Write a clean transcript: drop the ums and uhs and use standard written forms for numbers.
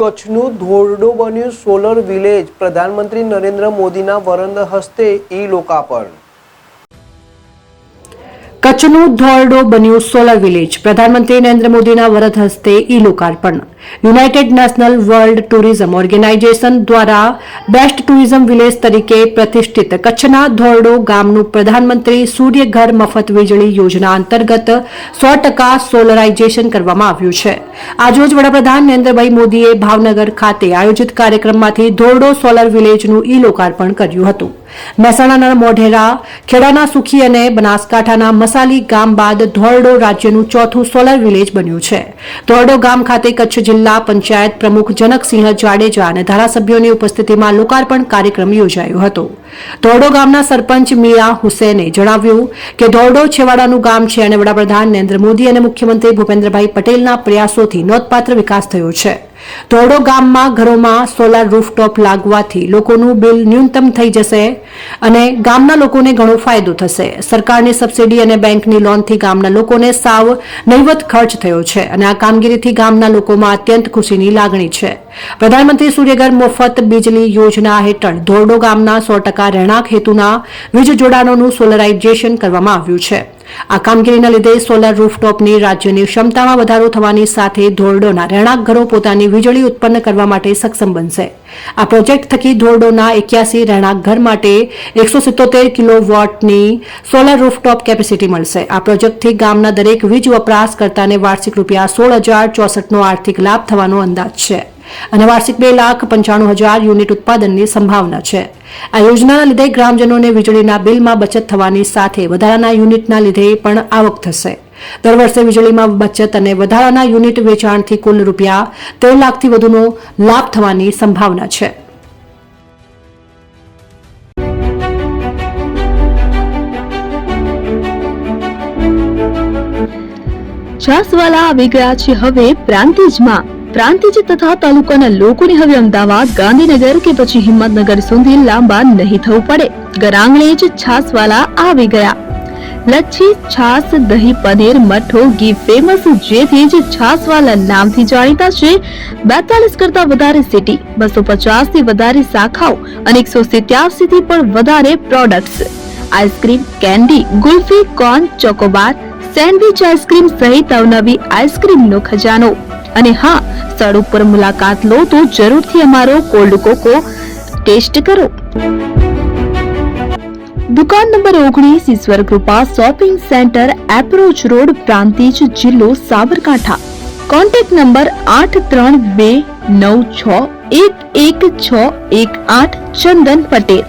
કચ્છનું ધોરડો બન્યું solar village, પ્રધાનમંત્રી નરેન્દ્ર મોદીના વરદ હસ્તે ઈ લોકાર્પણ। કચ્છનું ધોરડો બન્યું સોલર વિલેજ, પ્રધાનમંત્રી નરેન્દ્ર મોદીના વરદ હસ્તે ઈ લોકાર્પણ। United National World Tourism Organization દ્વારા બેસ્ટ ટુરિઝમ વિલેજ તરીકે પ્રતિષ્ઠિત કચ્છના ધોરડો ગામનું પ્રધાનમંત્રી સૂર્યઘર મફત વીજળી યોજના અંતર્ગત 100% સોલરાઇઝેશન કરવામાં આવ્યું છે। આજરોજ વડાપ્રધાન નરેન્દ્રભાઈ મોદીએ ભાવનગર ખાતે આયોજિત કાર્યક્રમમાંથી ધોરડો સોલર વિલેજનું ઈ લોકાર્પણ કર્યું હતું। મહેસાણાના મોઢેરા, ખેડાના સુખી અને બનાસકાંઠાના મસાલી ગામ બાદ ધોરડો રાજ્યનું ચોથું સોલર વિલેજ બન્યું છે। ધોરડો ગામ ખાતે કચ્છ જિલ્લા પંચાયત પ્રમુખ જનકસિંહ જાડેજા અને ધારાસભ્યોની ઉપસ્થિતિમાં લોકાર્પણ કાર્યક્રમ યોજાયો હતો। ધોરડો ગામના સરપંચ મિયા હુસેને જણાવ્યું કે ધોરડો છેવાડાનું ગામ છે અને વડાપ્રધાન નરેન્દ્ર મોદી અને મુખ્યમંત્રી ભૂપેન્દ્રભાઈ પટેલના પ્રયાસોથી નોંધપાત્ર વિકાસ થયો છે। ધોરડો ગામમાં ઘરોમાં સોલાર રૂફટોપ લાગવાથી લોકોનું બિલ ન્યૂનતમ થઈ જશે અને ગામના લોકોને ઘણો ફાયદો થશે। સરકારની સબસિડી અને બેંકની લોનથી ગામના લોકોને સાવ નહિવત ખર્ચ થયો છે અને આ કામગીરીથી ગામના લોકોમાં અત્યંત ખુશીની લાગણી છે। પ્રધાનમંત્રી સૂર્યઘર મફત વીજળી યોજના હેઠળ ધોરડો ગામના 100% રહેણાંક હેતુના વીજ જોડાણોનું સોલરાઇઝેશન કરવામાં આવ્યું છે। આ કામગીરીના લીધે સોલર રૂફટોપની રાજ્યની ક્ષમતામાં વધારો થવાની સાથે ધોરડોના રહેણાંક ઘરો પોતાની વીજળી ઉત્પન્ન કરવા માટે સક્ષમ બનશે। આ પ્રોજેક્ટ થકી ધોરડોના 81 રહેણાંક ઘર માટે 177 કિલોવોટની સોલર રૂફટોપ કેપેસિટી મળશે। આ પ્રોજેક્ટથી ગામના દરેક વીજ વપરાશકર્તાને વાર્ષિક ₹16,064નો આર્થિક લાભ થવાનો અંદાજ છે અને વાર્ષિક 2,95,000 યુનિટ ઉત્પાદનની સંભાવના છે। આ યોજનાના લીધે ગ્રામજનોને વીજળીના બિલમાં બચત થવાની સાથે વધારાના યુનિટના લીધે પણ આવક થશે। દર વર્ષે વીજળીમાં બચત અને વધારાના યુનિટ વેચાણથી કુલ ₹13 લાખથી વધુનો લાભ થવાની સંભાવના છે। છાસવાલા આવી ગયા છે હવે પ્રાંતિજમાં। પ્રાંતિજ તથા તાલુકાના લોકોને હવે અમદાવાદ, ગાંધીનગર કે પછી હિંમતનગર સુધી લાંબા નહીં થવું પડે। ઘરાંગણે જ છાસવાલા આવી ગયા। લચ્છી, છાસ, દહીં, પનીર, મઠ્ઠો, ઘી ફેમસ, જેથી જ છાસવાલા નામથી જાણીતા છે। 42 કરતા વધારે સિટી, 250 થી વધારે શાખાઓ અને 187 થી પણ વધારે products. Ice cream, candy, kulfi, corn, Chocobar, sandwich ice cream સહિત અવનવી આઈસ્ક્રીમનો ખજાનો। અને હા, સ્થળ ઉપર મુલાકાત લો તો જરૂરથી અમારો કોલ્ડ કોકો ટેસ્ટ કરો। દુકાન number 19, Ishwar Krupa shopping center, approach road, Prantij, જિલ્લો સાબરકાંઠા। Contact number 8329611618 Chandan Patel.